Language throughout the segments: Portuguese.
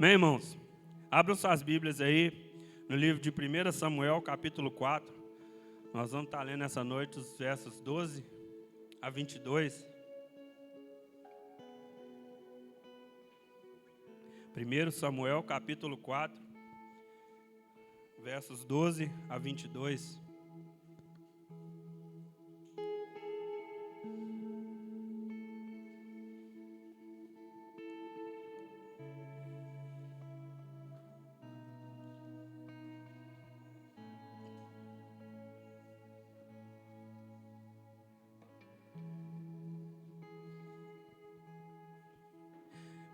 Bem, irmãos, abram suas Bíblias aí no livro de 1 Samuel, capítulo 4. Nós vamos estar lendo essa noite os versos 12 a 22. 1 Samuel, capítulo 4, versos 12 a 22.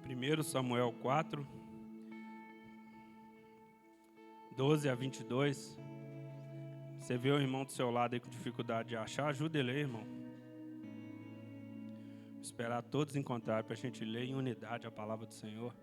Primeiro Samuel 4, 12 a 22. Você vê o irmão do seu lado aí com dificuldade de achar, ajuda ele aí, irmão. Vou esperar todos encontrarem para a gente ler em unidade a palavra do Senhor.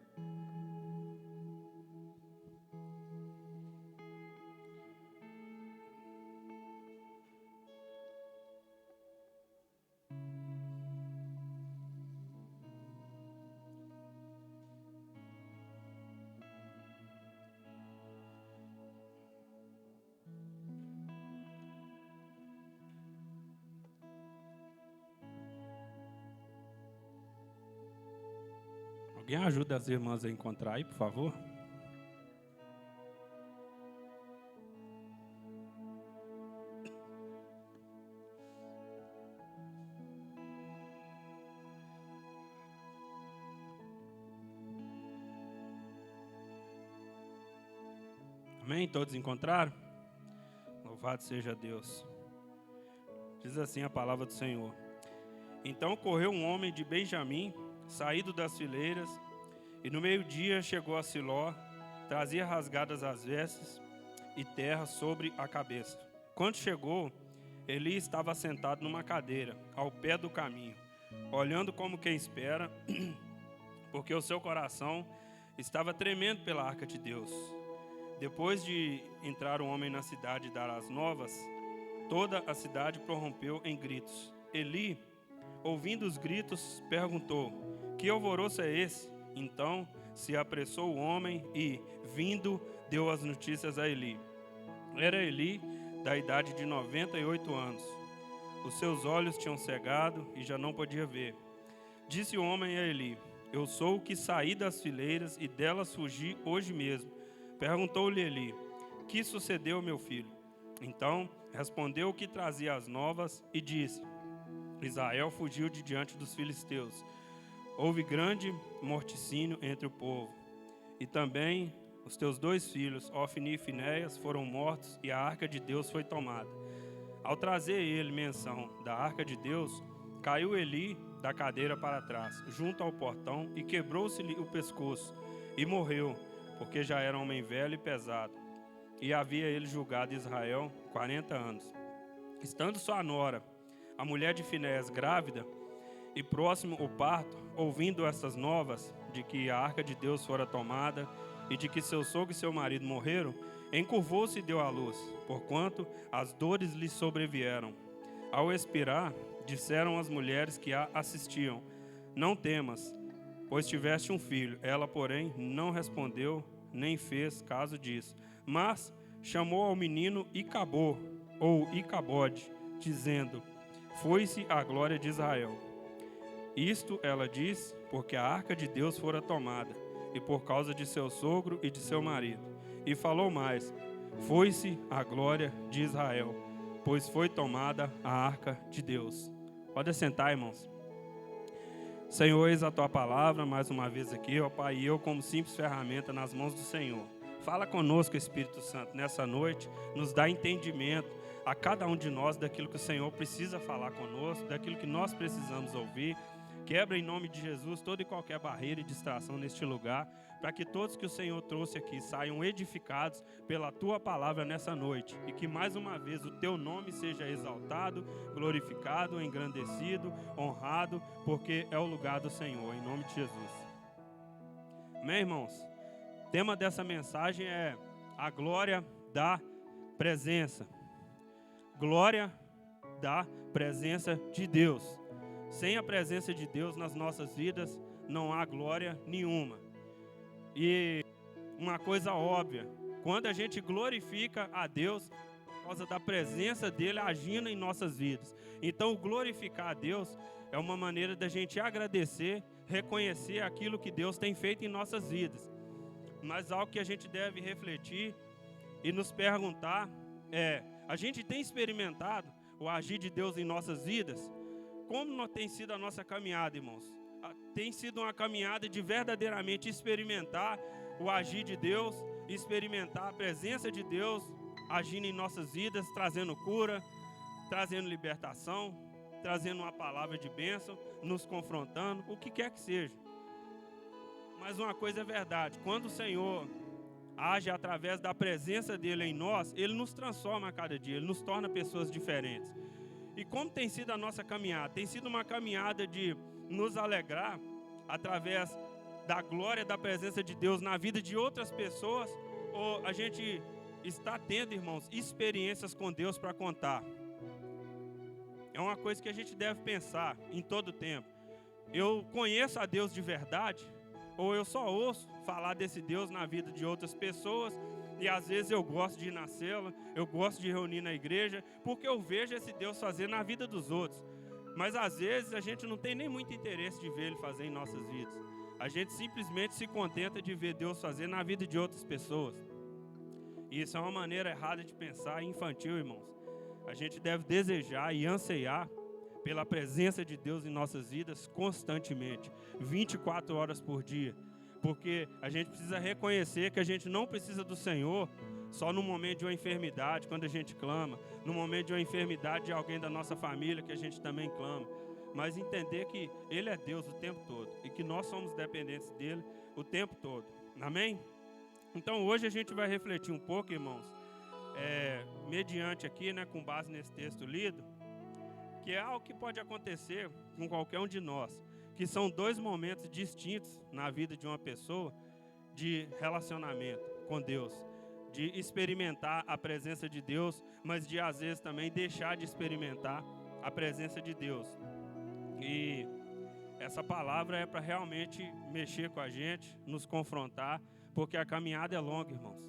Alguém ajuda as irmãs a encontrar aí, por favor? Amém? Todos encontraram? Louvado seja Deus. Diz assim a palavra do Senhor. Então correu um homem de Benjamim, saído das fileiras, e no meio-dia chegou a Siló, trazia rasgadas as vestes e terra sobre a cabeça. Quando chegou, Eli estava sentado numa cadeira, ao pé do caminho, olhando como quem espera, porque o seu coração estava tremendo pela arca de Deus. Depois de entrar o homem na cidade e dar as novas, toda a cidade prorrompeu em gritos. Eli, ouvindo os gritos, perguntou: que alvoroço é esse? Então se apressou o homem e, vindo, deu as notícias a Eli. Era Eli da idade de 98 anos. Os seus olhos tinham cegado e já não podia ver. Disse o homem a Eli: eu sou o que saí das fileiras e delas fugi hoje mesmo. Perguntou-lhe Eli: que sucedeu, meu filho? Então respondeu o que trazia as novas e disse: Israel fugiu de diante dos filisteus. Houve grande morticínio entre o povo. E também os teus dois filhos, Ofni e Finéias, foram mortos e a arca de Deus foi tomada. Ao trazer ele menção da arca de Deus, caiu Eli da cadeira para trás, junto ao portão, e quebrou-se-lhe o pescoço, e morreu, porque já era homem velho e pesado. E havia ele julgado Israel 40 anos. Estando sua nora, a mulher de Finéias, grávida, e próximo o parto, ouvindo essas novas de que a arca de Deus fora tomada e de que seu sogro e seu marido morreram, encurvou-se e deu à luz, porquanto as dores lhe sobrevieram. Ao expirar, disseram as mulheres que a assistiam: não temas, pois tiveste um filho. Ela, porém, não respondeu, nem fez caso disso, mas chamou ao menino Icabô, ou Icabode, dizendo: foi-se a glória de Israel. Isto ela diz porque a arca de Deus fora tomada, e por causa de seu sogro e de seu marido. E falou mais: foi-se a glória de Israel, pois foi tomada a arca de Deus. Pode assentar, irmãos. Senhor, eis a tua palavra mais uma vez aqui, ó Pai, e eu como simples ferramenta nas mãos do Senhor. Fala conosco, Espírito Santo, nessa noite, nos dá entendimento a cada um de nós daquilo que o Senhor precisa falar conosco, daquilo que nós precisamos ouvir. Quebra em nome de Jesus toda e qualquer barreira e distração neste lugar, para que todos que o Senhor trouxe aqui saiam edificados pela Tua palavra nessa noite, e que mais uma vez o Teu nome seja exaltado, glorificado, engrandecido, honrado, porque é o lugar do Senhor, em nome de Jesus. Amém, irmãos? O tema dessa mensagem é a glória da presença. Glória da presença de Deus. Sem a presença de Deus nas nossas vidas, não há glória nenhuma. E uma coisa óbvia, quando a gente glorifica a Deus, por causa da presença dele agindo em nossas vidas. Então, glorificar a Deus é uma maneira da gente agradecer, reconhecer aquilo que Deus tem feito em nossas vidas. Mas algo que a gente deve refletir e nos perguntar é: a gente tem experimentado o agir de Deus em nossas vidas? Como tem sido a nossa caminhada, irmãos? Tem sido uma caminhada de verdadeiramente experimentar o agir de Deus, experimentar a presença de Deus agindo em nossas vidas, trazendo cura, trazendo libertação, trazendo uma palavra de bênção, nos confrontando, o que quer que seja. Mas uma coisa é verdade, quando o Senhor age através da presença dele em nós, ele nos transforma a cada dia, ele nos torna pessoas diferentes. E como tem sido a nossa caminhada? Tem sido uma caminhada de nos alegrar através da glória da presença de Deus na vida de outras pessoas, ou a gente está tendo, irmãos, experiências com Deus para contar? É uma coisa que a gente deve pensar em todo tempo. Eu conheço a Deus de verdade, ou eu só ouço falar desse Deus na vida de outras pessoas, e às vezes eu gosto de ir na cela, eu gosto de reunir na igreja, porque eu vejo esse Deus fazer na vida dos outros. Mas às vezes a gente não tem nem muito interesse de ver Ele fazer em nossas vidas. A gente simplesmente se contenta de ver Deus fazer na vida de outras pessoas. E isso é uma maneira errada de pensar, infantil, irmãos. A gente deve desejar e anseiar pela presença de Deus em nossas vidas constantemente, 24 horas por dia. Porque a gente precisa reconhecer que a gente não precisa do Senhor só no momento de uma enfermidade, quando a gente clama, no momento de uma enfermidade de alguém da nossa família, que a gente também clama. Mas entender que Ele é Deus o tempo todo e que nós somos dependentes dEle o tempo todo. Amém? Então hoje a gente vai refletir um pouco, irmãos, mediante aqui, né, com base nesse texto lido, que é algo que pode acontecer com qualquer um de nós, que são dois momentos distintos na vida de uma pessoa de relacionamento com Deus, de experimentar a presença de Deus, mas de às vezes também deixar de experimentar a presença de Deus. E essa palavra é para realmente mexer com a gente, nos confrontar, porque a caminhada é longa, irmãos.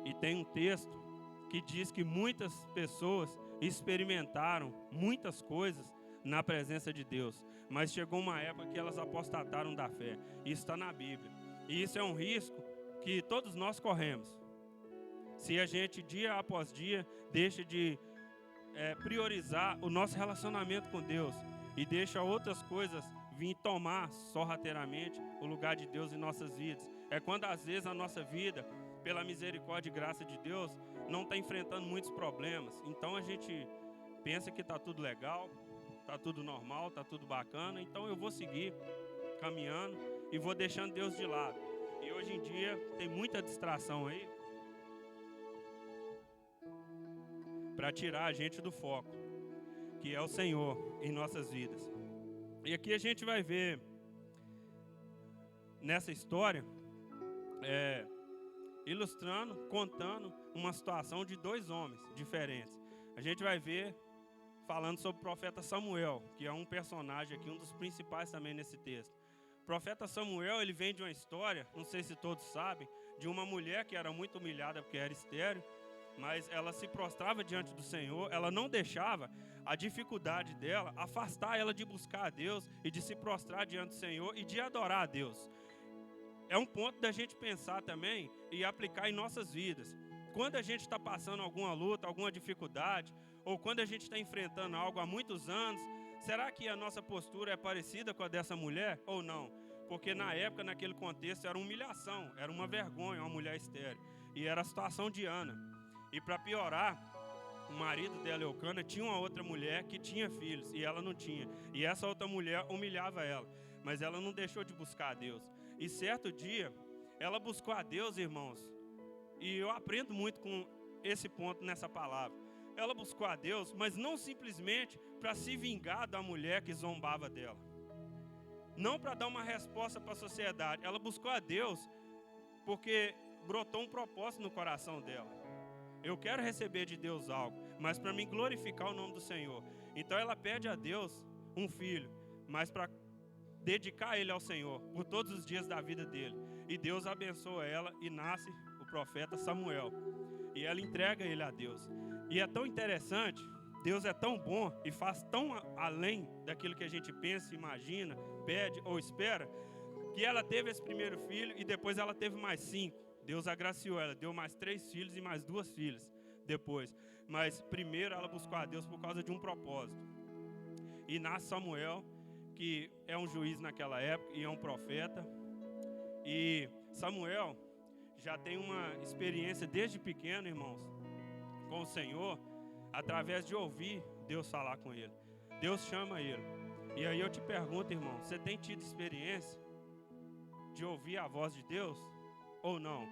E tem um texto que diz que muitas pessoas experimentaram muitas coisas na presença de Deus, mas chegou uma época que elas apostataram da fé. Isso está na Bíblia. E isso é um risco que todos nós corremos. Se a gente, dia após dia, deixa de priorizar o nosso relacionamento com Deus e deixa outras coisas vir tomar sorrateiramente o lugar de Deus em nossas vidas. É quando às vezes a nossa vida, pela misericórdia e graça de Deus, não está enfrentando muitos problemas. Então a gente pensa que está tudo legal, está tudo normal, está tudo bacana, então eu vou seguir caminhando e vou deixando Deus de lado. E hoje em dia tem muita distração aí para tirar a gente do foco, que é o Senhor em nossas vidas. E aqui a gente vai ver nessa história, ilustrando, contando uma situação de dois homens diferentes. A gente vai ver falando sobre o profeta Samuel, que é um personagem aqui, um dos principais também nesse texto. O profeta Samuel, ele vem de uma história, não sei se todos sabem, de uma mulher que era muito humilhada porque era estéril, mas ela se prostrava diante do Senhor, ela não deixava a dificuldade dela afastar ela de buscar a Deus e de se prostrar diante do Senhor e de adorar a Deus. É um ponto da gente pensar também e aplicar em nossas vidas. Quando a gente está passando alguma luta, alguma dificuldade, ou quando a gente está enfrentando algo há muitos anos, será que a nossa postura é parecida com a dessa mulher ou não? Porque na época, naquele contexto, era uma humilhação, era uma vergonha uma mulher estéril. E era a situação de Ana. E para piorar, o marido dela, Eucana, tinha uma outra mulher que tinha filhos e ela não tinha. E essa outra mulher humilhava ela, mas ela não deixou de buscar a Deus. E certo dia, ela buscou a Deus, irmãos, e eu aprendo muito com esse ponto nessa palavra. Ela buscou a Deus, mas não simplesmente para se vingar da mulher que zombava dela. Não para dar uma resposta para a sociedade. Ela buscou a Deus porque brotou um propósito no coração dela. Eu quero receber de Deus algo, mas para mim glorificar o nome do Senhor. Então ela pede a Deus um filho, mas para dedicar ele ao Senhor por todos os dias da vida dele. E Deus abençoa ela e nasce o profeta Samuel. E ela entrega ele a Deus. E é tão interessante, Deus é tão bom e faz tão além daquilo que a gente pensa, imagina, pede ou espera, que ela teve esse primeiro filho e depois ela teve mais 5. Deus agraciou ela, deu mais 3 filhos e mais 2 filhas depois. Mas primeiro ela buscou a Deus por causa de um propósito. E nasce Samuel, que é um juiz naquela época e é um profeta. E Samuel já tem uma experiência desde pequeno, irmãos, com o Senhor, através de ouvir Deus falar com ele. Deus chama ele. E aí eu te pergunto, irmão, você tem tido experiência de ouvir a voz de Deus ou não?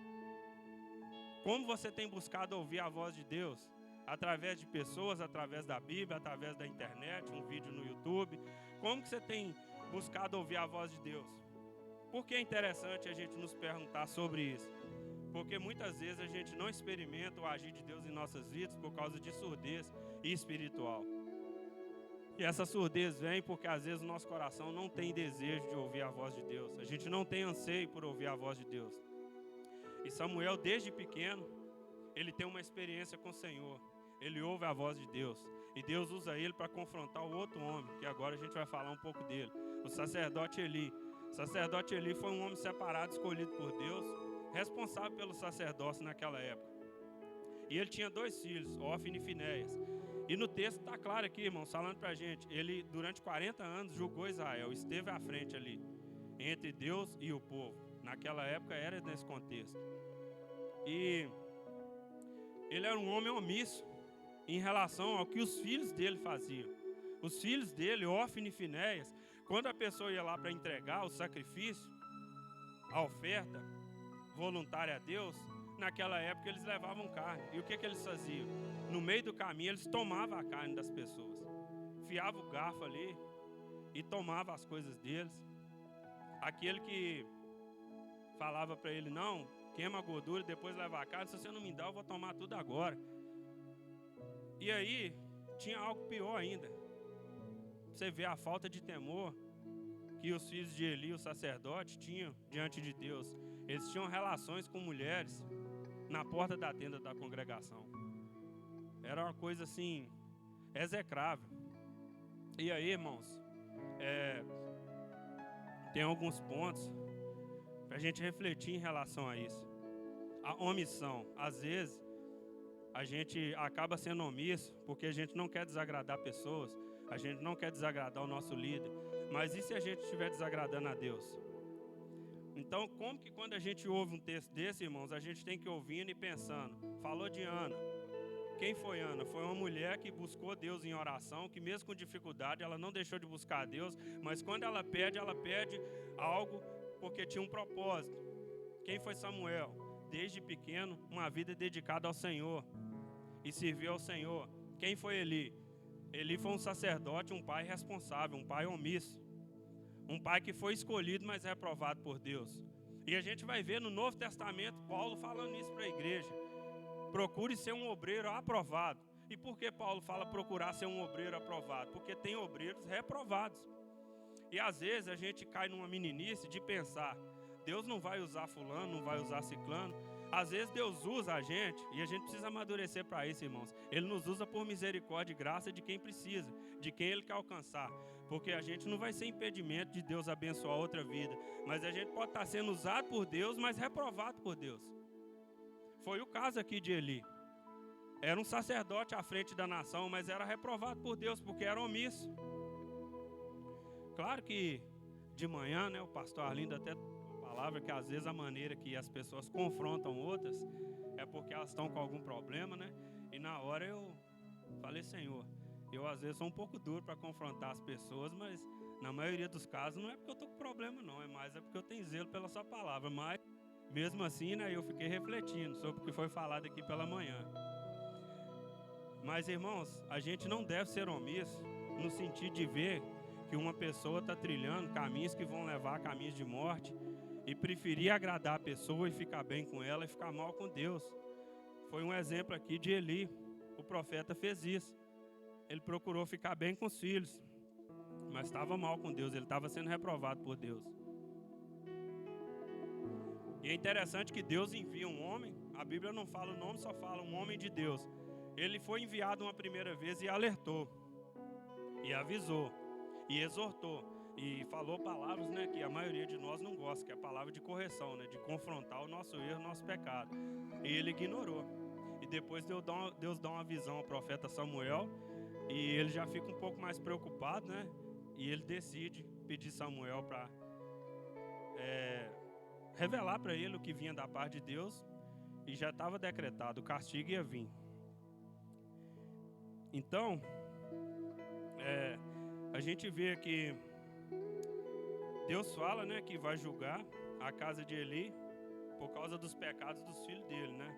Como você tem buscado ouvir a voz de Deus? Através de pessoas, através da Bíblia, através da internet, um vídeo no YouTube. Como que você tem buscado ouvir a voz de Deus? Por que é interessante a gente nos perguntar sobre isso? Porque muitas vezes a gente não experimenta o agir de Deus em nossas vidas por causa de surdez espiritual. E essa surdez vem porque às vezes o nosso coração não tem desejo de ouvir a voz de Deus. A gente não tem anseio por ouvir a voz de Deus. E Samuel, desde pequeno, ele tem uma experiência com o Senhor. Ele ouve a voz de Deus. E Deus usa ele para confrontar o outro homem, que agora a gente vai falar um pouco dele. O sacerdote Eli. O sacerdote Eli foi um homem separado, escolhido por Deus, responsável pelo sacerdócio naquela época. E ele tinha 2 filhos, Ofni e Finéias. E no texto está claro aqui, irmãos, falando para a gente, ele durante 40 anos julgou Israel, esteve à frente ali, entre Deus e o povo. Naquela época era nesse contexto. E ele era um homem omisso em relação ao que os filhos dele faziam. Os filhos dele, Ofni e Finéias, quando a pessoa ia lá para entregar o sacrifício, a oferta voluntária a Deus, naquela época eles levavam carne. E o que eles faziam? No meio do caminho eles tomavam a carne das pessoas, enfiavam o garfo ali e tomavam as coisas deles. Aquele que falava para ele, não, queima a gordura e depois leva a carne, se você não me dá eu vou tomar tudo agora. E aí tinha algo pior ainda. Você vê a falta de temor que os filhos de Eli, o sacerdote, tinham diante de Deus. Eles tinham relações com mulheres na porta da tenda da congregação. Era uma coisa assim, execrável. E aí, irmãos, tem alguns pontos para a gente refletir em relação a isso. A omissão. Às vezes, a gente acaba sendo omisso porque a gente não quer desagradar pessoas, a gente não quer desagradar o nosso líder. Mas e se a gente estiver desagradando a Deus? Então, como que quando a gente ouve um texto desse, irmãos, a gente tem que ir ouvindo e pensando. Falou de Ana. Quem foi Ana? Foi uma mulher que buscou Deus em oração, que mesmo com dificuldade, ela não deixou de buscar a Deus, mas quando ela pede algo porque tinha um propósito. Quem foi Samuel? Desde pequeno, uma vida dedicada ao Senhor e serviu ao Senhor. Quem foi Eli? Eli foi um sacerdote, um pai responsável, um pai omisso. Um pai que foi escolhido, mas reprovado por Deus. E a gente vai ver no Novo Testamento, Paulo falando isso para a igreja. Procure ser um obreiro aprovado. E por que Paulo fala procurar ser um obreiro aprovado? Porque tem obreiros reprovados. E às vezes a gente cai numa meninice de pensar, Deus não vai usar fulano, não vai usar ciclano. Às vezes Deus usa a gente e a gente precisa amadurecer para isso, irmãos. Ele nos usa por misericórdia e graça de quem precisa, de quem Ele quer alcançar. Porque a gente não vai ser impedimento de Deus abençoar outra vida. Mas a gente pode estar sendo usado por Deus, mas reprovado por Deus. Foi o caso aqui de Eli. Era um sacerdote à frente da nação, mas era reprovado por Deus porque era omisso. Claro que de manhã, né, o pastor Arlindo até palavra que às vezes a maneira que as pessoas confrontam outras é porque elas estão com algum problema, né? E na hora eu falei, Senhor, eu às vezes sou um pouco duro para confrontar as pessoas, mas na maioria dos casos não é porque eu estou com problema não, é porque eu tenho zelo pela sua palavra. Mas mesmo assim, né, eu fiquei refletindo sobre o que foi falado aqui pela manhã. Mas irmãos, a gente não deve ser omisso no sentido de ver que uma pessoa está trilhando caminhos que vão levar a caminhos de morte e preferir agradar a pessoa e ficar bem com ela e ficar mal com Deus. Foi um exemplo aqui de Eli. O profeta fez isso. Ele procurou ficar bem com os filhos, mas estava mal com Deus. Ele estava sendo reprovado por Deus. E é interessante que Deus envia um homem, a Bíblia não fala o nome, só fala um homem de Deus. Ele foi enviado uma primeira vez e alertou, e avisou, e exortou, e falou palavras, né, que a maioria de nós não gosta, que é a palavra de correção, né, de confrontar o nosso erro, o nosso pecado. E ele ignorou. E depois Deus dá uma visão ao profeta Samuel, e ele já fica um pouco mais preocupado, né, e ele decide pedir Samuel para revelar para ele o que vinha da parte de Deus, e já estava decretado, o castigo ia vir. Então, a gente vê que Deus fala, né, que vai julgar a casa de Eli por causa dos pecados dos filhos dele, né?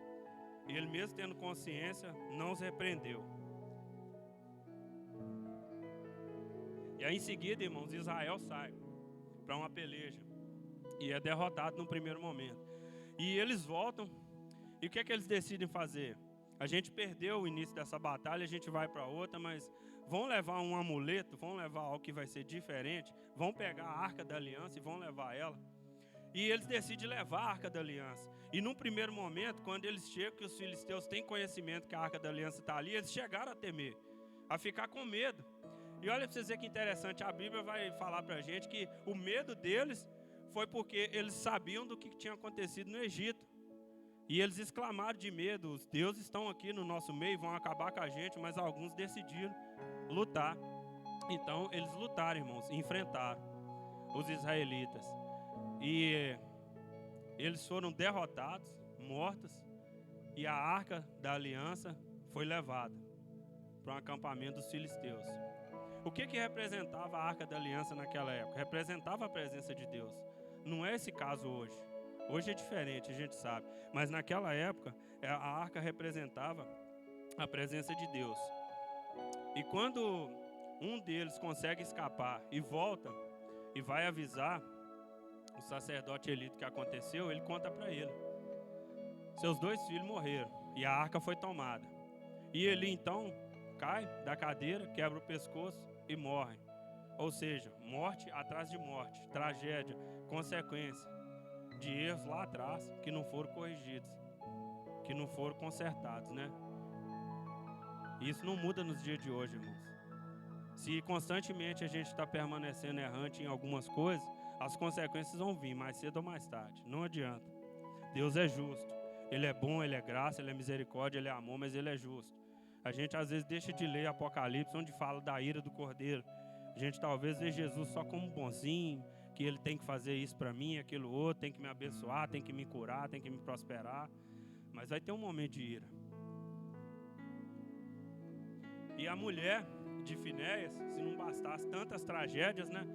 E ele mesmo tendo consciência, não os repreendeu. E aí em seguida, irmãos, Israel sai para uma peleja e é derrotado no primeiro momento. E eles voltam, e o que é que eles decidem fazer? A gente perdeu o início dessa batalha, a gente vai para outra, mas vão levar um amuleto, vão levar algo que vai ser diferente, vão pegar a Arca da Aliança e vão levar ela. E eles decidem levar a Arca da Aliança. E num primeiro momento, quando eles chegam, que os filisteus têm conhecimento que a Arca da Aliança está ali, eles chegaram a temer, a ficar com medo. E olha para vocês verem que interessante, a Bíblia vai falar para a gente que o medo deles foi porque eles sabiam do que tinha acontecido no Egito. E eles exclamaram de medo, os deuses estão aqui no nosso meio, vão acabar com a gente, mas alguns decidiram lutar. Então eles lutaram, irmãos, enfrentaram os israelitas. E eles foram derrotados, mortos, e a Arca da Aliança foi levada para um acampamento dos filisteus. O que representava a Arca da Aliança naquela época? Representava a presença de Deus. Não é esse caso hoje. Hoje é diferente, a gente sabe. Mas naquela época, a arca representava a presença de Deus. E quando um deles consegue escapar e volta e vai avisar o sacerdote Eli do que aconteceu, ele conta para ele. Seus 2 filhos morreram e a arca foi tomada. E Eli então cai da cadeira, quebra o pescoço e morre. Ou seja, morte atrás de morte, tragédia, consequência de erros lá atrás que não foram corrigidos, que não foram consertados, né? Isso não muda nos dias de hoje, irmãos. Se constantemente a gente está permanecendo errante em algumas coisas, as consequências vão vir mais cedo ou mais tarde. Não adianta. Deus é justo. Ele é bom, Ele é graça, Ele é misericórdia, Ele é amor, mas Ele é justo. A gente às vezes deixa de ler Apocalipse, onde fala da ira do Cordeiro. A gente talvez vê Jesus só como bonzinho, que Ele tem que fazer isso para mim, aquilo outro, tem que me abençoar, tem que me curar, tem que me prosperar. Mas vai ter um momento de ira. E a mulher de Finéias, se não bastasse tantas tragédias, né?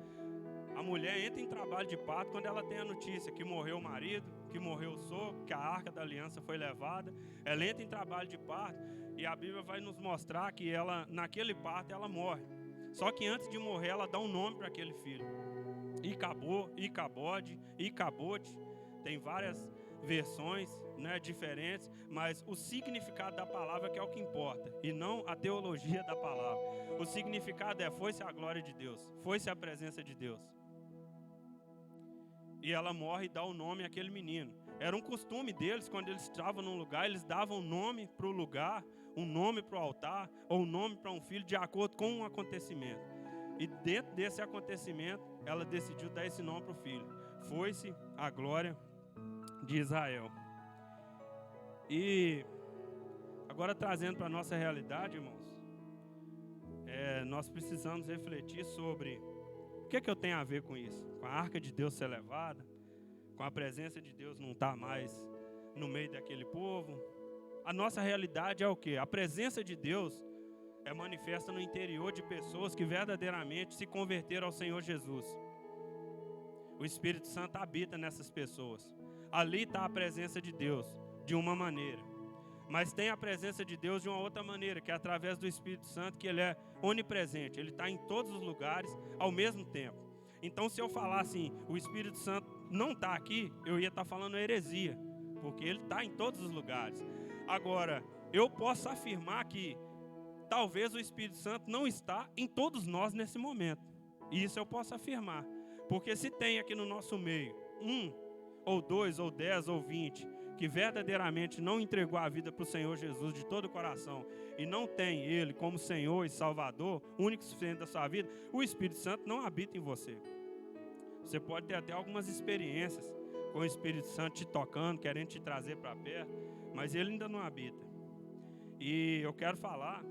A mulher entra em trabalho de parto quando ela tem a notícia que morreu o marido, que morreu o sogro, que a Arca da Aliança foi levada. Ela entra em trabalho de parto e a Bíblia vai nos mostrar que ela, naquele parto, ela morre. Só que antes de morrer, ela dá um nome para aquele filho. Icabô, Icabode, Icabote. Tem várias versões, né, diferentes, mas o significado da palavra que é o que importa, e não a teologia da palavra. O significado é: foi-se a glória de Deus, foi-se a presença de Deus. E ela morre e dá o nome àquele menino. Era um costume deles, quando eles estavam num lugar, eles davam um nome para o lugar, um nome para o altar, ou um nome para um filho, de acordo com um acontecimento. E dentro desse acontecimento, ela decidiu dar esse nome para o filho. Foi-se a glória de Israel. E agora, trazendo para a nossa realidade, irmãos, nós precisamos refletir sobre o que eu tenho a ver com isso, com a arca de Deus ser levada, com a presença de Deus não estar mais no meio daquele povo. A nossa realidade é o quê? A presença de Deus é manifesta no interior de pessoas que verdadeiramente se converteram ao Senhor Jesus. O Espírito Santo habita nessas pessoas. Ali está a presença de Deus, de uma maneira. Mas tem a presença de Deus de uma outra maneira, que é através do Espírito Santo, que Ele é onipresente. Ele está em todos os lugares ao mesmo tempo. Então, se eu falar assim, o Espírito Santo não está aqui, eu ia estar falando heresia, porque Ele está em todos os lugares. Agora, eu posso afirmar que talvez o Espírito Santo não está em todos nós nesse momento. E isso eu posso afirmar. Porque se tem aqui no nosso meio ou 2, ou 10, ou 20, que verdadeiramente não entregou a vida para o Senhor Jesus de todo o coração e não tem Ele como Senhor e Salvador, único e suficiente da sua vida, o Espírito Santo não habita em você. Você pode ter até algumas experiências com o Espírito Santo te tocando, querendo te trazer para perto, mas Ele ainda não habita. E eu quero falar,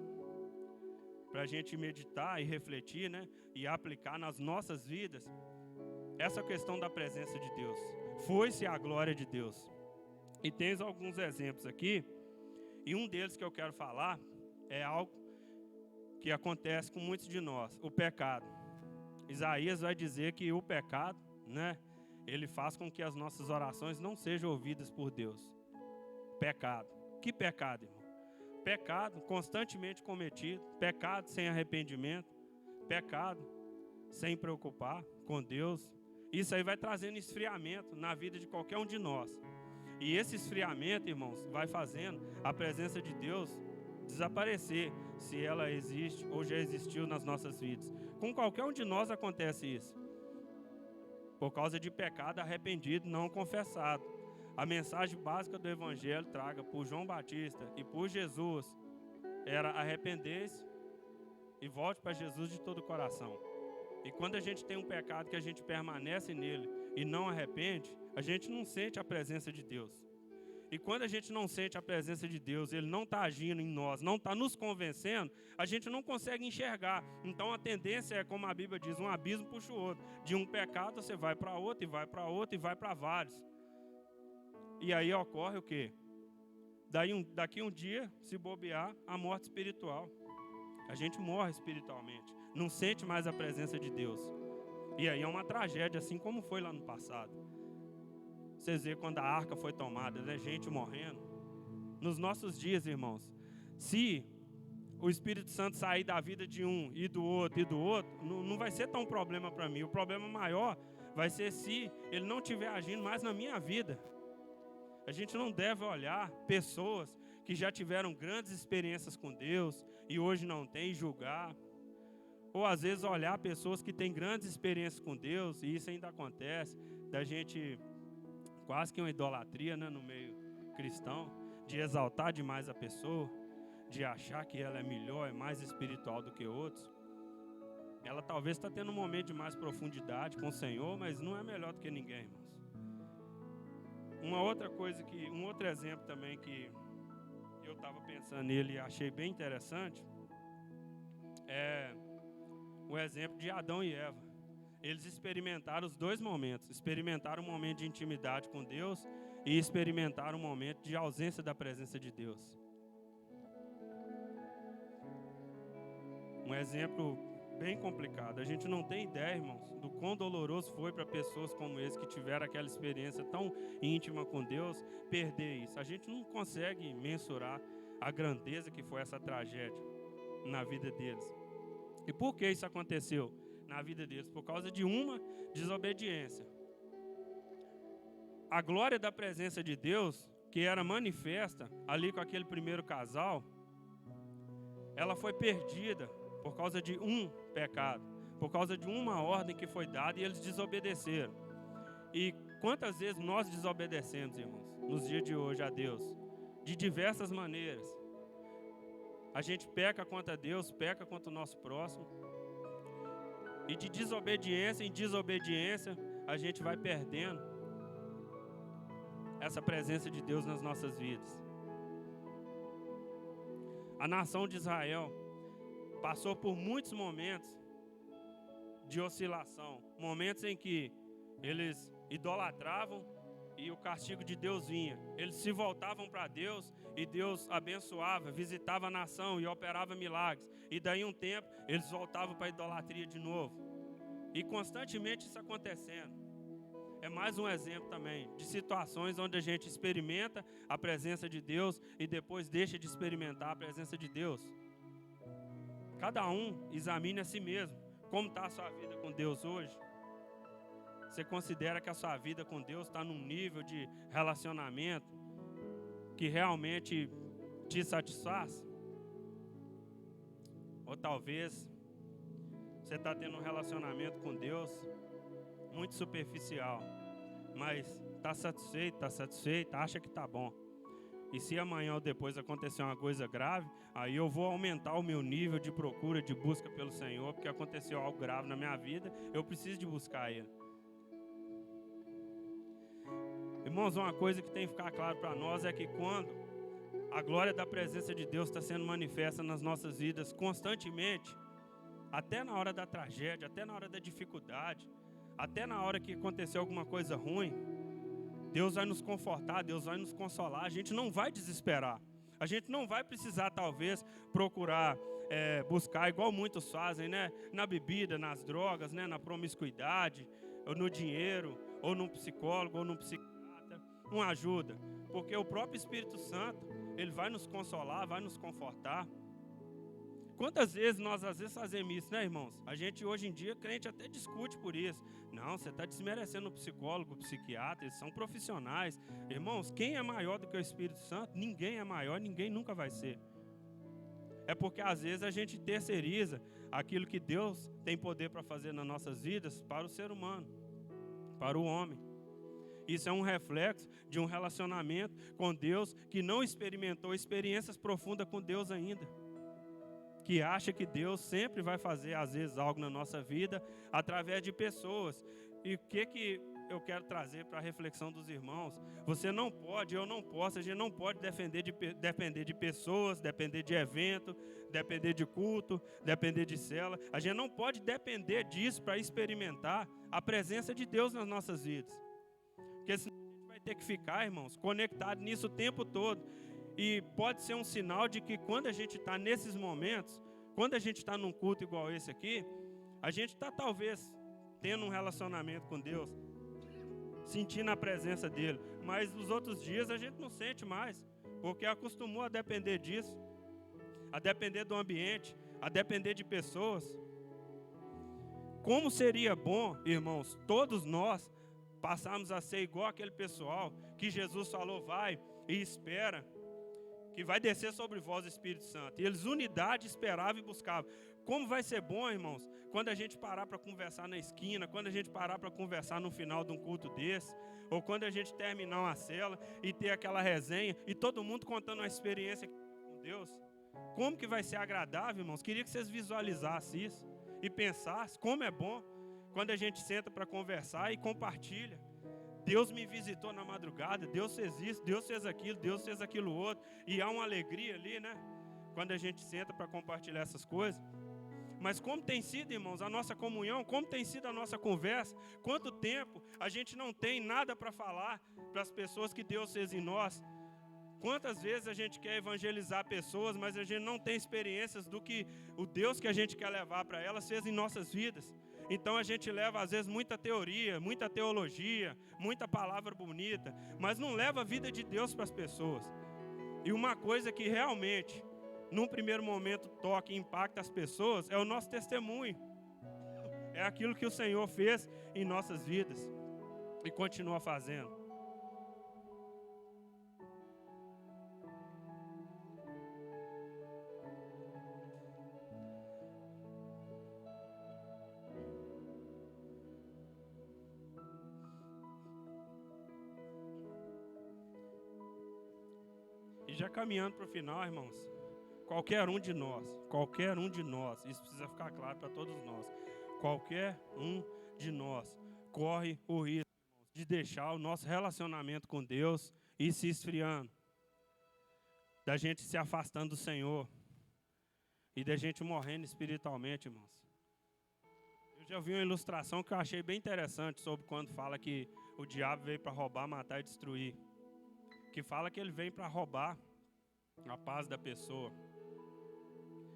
para a gente meditar e refletir, né, e aplicar nas nossas vidas, essa questão da presença de Deus. Foi-se a glória de Deus. E tem alguns exemplos aqui, e um deles que eu quero falar é algo que acontece com muitos de nós, o pecado. Isaías vai dizer que o pecado, né, ele faz com que as nossas orações não sejam ouvidas por Deus. Pecado. Que pecado, irmão? Pecado constantemente cometido, pecado sem arrependimento, pecado sem preocupar com Deus. Isso aí vai trazendo esfriamento na vida de qualquer um de nós. E esse esfriamento, irmãos, vai fazendo a presença de Deus desaparecer, se ela existe ou já existiu nas nossas vidas. Com qualquer um de nós acontece isso. Por causa de pecado arrependido, não confessado. A mensagem básica do Evangelho traga por João Batista e por Jesus era arrepender-se e volte para Jesus de todo o coração. E quando a gente tem um pecado que a gente permanece nele e não arrepende, a gente não sente a presença de Deus. E quando a gente não sente a presença de Deus, Ele não está agindo em nós, não está nos convencendo, a gente não consegue enxergar. Então a tendência é, como a Bíblia diz, um abismo puxa o outro. De um pecado você vai para outro, e vai para outro, e vai para vários. E aí ocorre o quê? Daqui um dia, se bobear, a morte espiritual. A gente morre espiritualmente, não sente mais a presença de Deus. E aí é uma tragédia, assim como foi lá no passado. Vocês veem quando a arca foi tomada, né? Gente morrendo. Nos nossos dias, irmãos, se o Espírito Santo sair da vida de um e do outro, não vai ser tão um problema para mim. O problema maior vai ser se ele não estiver agindo mais na minha vida. A gente não deve olhar pessoas que já tiveram grandes experiências com Deus e hoje não tem e julgar. Ou às vezes olhar pessoas que têm grandes experiências com Deus, e isso ainda acontece, da gente... quase que uma idolatria, né, no meio cristão, de exaltar demais a pessoa, de achar que ela é melhor, é mais espiritual do que outros. Ela talvez está tendo um momento de mais profundidade com o Senhor, mas não é melhor do que ninguém, irmãos. Uma outra coisa um outro exemplo também que eu estava pensando nele e achei bem interessante, é o exemplo de Adão e Eva. Eles experimentaram os dois momentos. Experimentaram um momento de intimidade com Deus e experimentaram um momento de ausência da presença de Deus. Um exemplo bem complicado. A gente não tem ideia, irmãos, do quão doloroso foi para pessoas como esse que tiveram aquela experiência tão íntima com Deus, perder isso. A gente não consegue mensurar a grandeza que foi essa tragédia na vida deles. E por que isso aconteceu na vida deles? Por causa de uma desobediência. A glória da presença de Deus, que era manifesta ali com aquele primeiro casal, ela foi perdida por causa de um pecado, por causa de uma ordem que foi dada e eles desobedeceram. E quantas vezes nós desobedecemos, irmãos, nos dias de hoje a Deus? De diversas maneiras. A gente peca contra Deus, peca contra o nosso próximo. E de desobediência em desobediência, a gente vai perdendo essa presença de Deus nas nossas vidas. A nação de Israel passou por muitos momentos de oscilação. Momentos em que eles idolatravam e o castigo de Deus vinha. Eles se voltavam para Deus e Deus abençoava, visitava a nação e operava milagres. E daí um tempo, eles voltavam para a idolatria de novo. E constantemente isso acontecendo. É mais um exemplo também de situações onde a gente experimenta a presença de Deus e depois deixa de experimentar a presença de Deus. Cada um examine a si mesmo. Como está a sua vida com Deus hoje? Você considera que a sua vida com Deus está num nível de relacionamento que realmente te satisfaz? Ou talvez você está tendo um relacionamento com Deus muito superficial, mas está satisfeito, acha que está bom. E se amanhã ou depois acontecer uma coisa grave, aí eu vou aumentar o meu nível de procura, de busca pelo Senhor, porque aconteceu algo grave na minha vida, eu preciso de buscar Ele. Irmãos, uma coisa que tem que ficar claro para nós é que quando a glória da presença de Deus está sendo manifesta nas nossas vidas constantemente, até na hora da tragédia, até na hora da dificuldade, até na hora que aconteceu alguma coisa ruim, Deus vai nos confortar, Deus vai nos consolar, a gente não vai desesperar. A gente não vai precisar, talvez, procurar buscar, igual muitos fazem, né? Na bebida, nas drogas, né? Na promiscuidade, ou no dinheiro, ou num psicólogo, ou num psiquiatra, uma ajuda. Porque o próprio Espírito Santo, ele vai nos consolar, vai nos confortar. Quantas vezes nós às vezes fazemos isso, né, irmãos? A gente hoje em dia, crente, até discute por isso. Não, você está desmerecendo o psicólogo, o psiquiatra, eles são profissionais. Irmãos, quem é maior do que o Espírito Santo? Ninguém é maior, ninguém nunca vai ser. É porque às vezes a gente terceiriza aquilo que Deus tem poder para fazer nas nossas vidas para o ser humano, para o homem. Isso é um reflexo de um relacionamento com Deus que não experimentou experiências profundas com Deus ainda. Que acha que Deus sempre vai fazer, às vezes, algo na nossa vida através de pessoas. E o que eu quero trazer para a reflexão dos irmãos? Você não pode, eu não posso, a gente não pode depender de pessoas, depender de evento, depender de culto, depender de célula. A gente não pode depender disso para experimentar a presença de Deus nas nossas vidas. Porque senão a gente vai ter que ficar, irmãos, conectado nisso o tempo todo. E pode ser um sinal de que quando a gente está nesses momentos, quando a gente está num culto igual esse aqui, a gente está talvez tendo um relacionamento com Deus, sentindo a presença dEle. Mas nos outros dias a gente não sente mais, porque acostumou a depender disso, a depender do ambiente, a depender de pessoas. Como seria bom, irmãos, todos nós passarmos a ser igual aquele pessoal que Jesus falou, vai e espera, que vai descer sobre vós o Espírito Santo. E eles unidade esperavam e buscavam. Como vai ser bom, irmãos, quando a gente parar para conversar na esquina, quando a gente parar para conversar no final de um culto desse, ou quando a gente terminar uma cela e ter aquela resenha, e todo mundo contando uma experiência com Deus. Como que vai ser agradável, irmãos? Queria que vocês visualizassem isso e pensassem como é bom quando a gente senta para conversar e compartilha. Deus me visitou na madrugada, Deus fez isso, Deus fez aquilo outro. E há uma alegria ali, né? Quando a gente senta para compartilhar essas coisas. Mas como tem sido, irmãos, a nossa comunhão, como tem sido a nossa conversa, quanto tempo a gente não tem nada para falar para as pessoas que Deus fez em nós. Quantas vezes a gente quer evangelizar pessoas, mas a gente não tem experiências do que o Deus que a gente quer levar para elas fez em nossas vidas. Então a gente leva às vezes muita teoria, muita teologia, muita palavra bonita, mas não leva a vida de Deus para as pessoas. E uma coisa que realmente, num primeiro momento, toca e impacta as pessoas, é o nosso testemunho. É aquilo que o Senhor fez em nossas vidas e continua fazendo. E já caminhando para o final, irmãos, qualquer um de nós, isso precisa ficar claro para todos nós, qualquer um de nós corre o risco, irmãos, de deixar o nosso relacionamento com Deus ir se esfriando, da gente se afastando do Senhor e da gente morrendo espiritualmente, irmãos. Eu já vi uma ilustração que eu achei bem interessante sobre quando fala que o diabo veio para roubar, matar e destruir. Que fala que ele vem para roubar a paz da pessoa.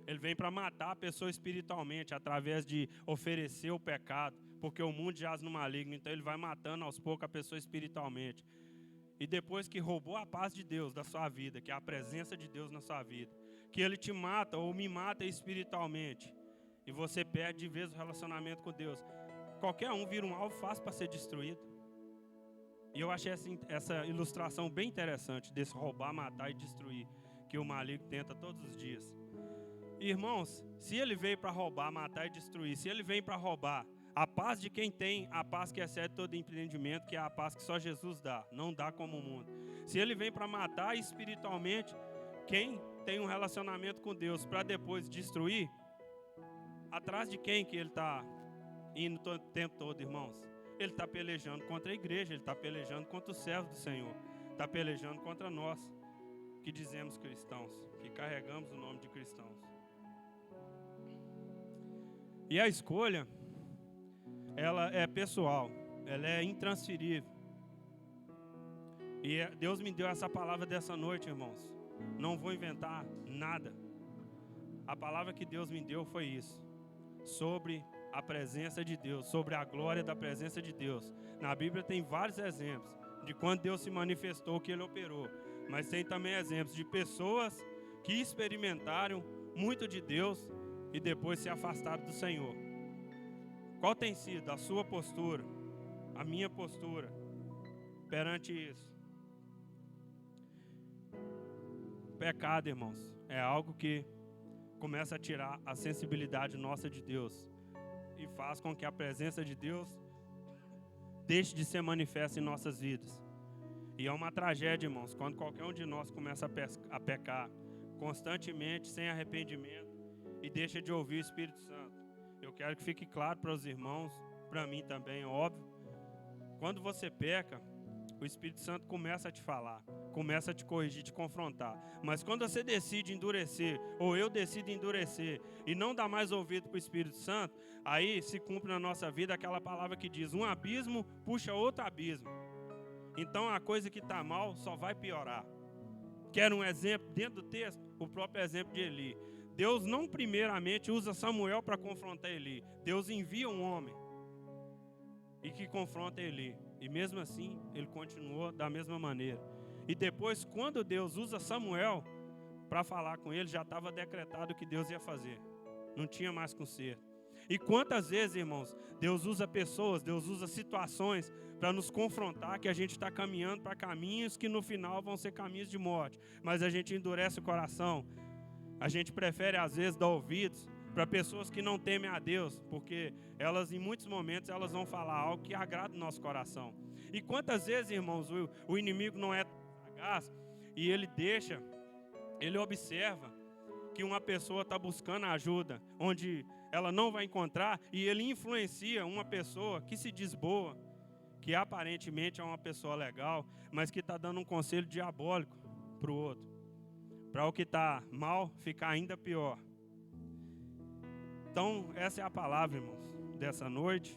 Ele vem para matar a pessoa espiritualmente, através de oferecer o pecado, porque o mundo jaz no maligno, então ele vai matando aos poucos a pessoa espiritualmente. E depois que roubou a paz de Deus da sua vida, que é a presença de Deus na sua vida, que ele te mata ou me mata espiritualmente, e você perde de vez o relacionamento com Deus, qualquer um vira um alvo fácil para ser destruído. E eu achei essa ilustração bem interessante, desse roubar, matar e destruir, que o maligno tenta todos os dias. Irmãos, se ele veio para roubar, matar e destruir, se ele vem para roubar A paz de quem tem a paz que excede todo entendimento, que é a paz que só Jesus dá, não dá como o mundo. Se ele vem para matar espiritualmente, quem tem um relacionamento com Deus para depois destruir, atrás de quem que ele está indo o tempo todo, irmãos? Ele está pelejando contra a igreja, ele está pelejando contra os servos do Senhor, está pelejando contra nós, que dizemos cristãos, que carregamos o nome de cristãos. E a escolha, ela é pessoal, ela é intransferível. E Deus me deu essa palavra dessa noite, irmãos. Não vou inventar nada. A palavra que Deus me deu foi isso, sobre a presença de Deus, sobre a glória da presença de Deus. Na Bíblia tem vários exemplos de quando Deus se manifestou, que Ele operou. Mas tem também exemplos de pessoas que experimentaram muito de Deus e depois se afastaram do Senhor. Qual tem sido a sua postura, a minha postura perante isso? Pecado, irmãos, é algo que começa a tirar a sensibilidade nossa de Deus e faz com que a presença de Deus deixe de ser manifesta em nossas vidas. E é uma tragédia, irmãos, quando qualquer um de nós começa a pecar constantemente, sem arrependimento, e deixa de ouvir o Espírito Santo. Eu quero que fique claro para os irmãos, para mim também, óbvio. Quando você peca, o Espírito Santo começa a te falar, começa a te corrigir, te confrontar. Mas quando você decide endurecer, ou eu decido endurecer, e não dar mais ouvido para o Espírito Santo, aí se cumpre na nossa vida aquela palavra que diz: um abismo puxa outro abismo. Então a coisa que está mal só vai piorar. Quero um exemplo dentro do texto? O próprio exemplo de Eli. Deus não primeiramente usa Samuel para confrontar Eli. Deus envia um homem e que confronta Eli. E mesmo assim, ele continuou da mesma maneira. E depois, quando Deus usa Samuel para falar com ele, já estava decretado o que Deus ia fazer. Não tinha mais conserto. E quantas vezes, irmãos, Deus usa pessoas, Deus usa situações para nos confrontar que a gente está caminhando para caminhos que no final vão ser caminhos de morte. Mas a gente endurece o coração. A gente prefere, às vezes, dar ouvidos para pessoas que não temem a Deus, porque elas, em muitos momentos, elas vão falar algo que agrada o nosso coração. E quantas vezes, irmãos, o inimigo não é sagaz e ele observa que uma pessoa está buscando ajuda onde ela não vai encontrar, e ele influencia uma pessoa que se diz boa, que aparentemente é uma pessoa legal, mas que está dando um conselho diabólico para o outro, para o que está mal ficar ainda pior. Então, essa é a palavra, irmãos, dessa noite.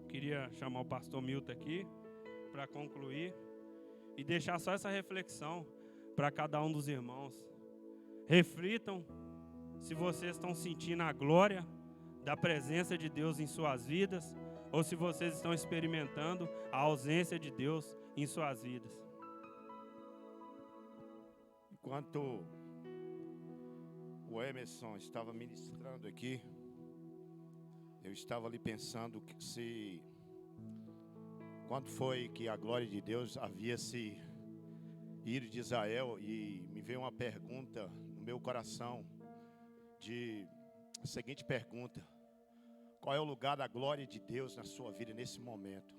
Queria chamar o pastor Milton aqui para concluir e deixar só essa reflexão para cada um dos irmãos. Reflitam se vocês estão sentindo a glória da presença de Deus em suas vidas ou se vocês estão experimentando a ausência de Deus em suas vidas. Enquanto o Emerson estava ministrando aqui, eu estava ali pensando que quando foi que a glória de Deus havia se ido de Israel, e me veio uma pergunta no meu coração, a seguinte pergunta: qual é o lugar da glória de Deus na sua vida nesse momento?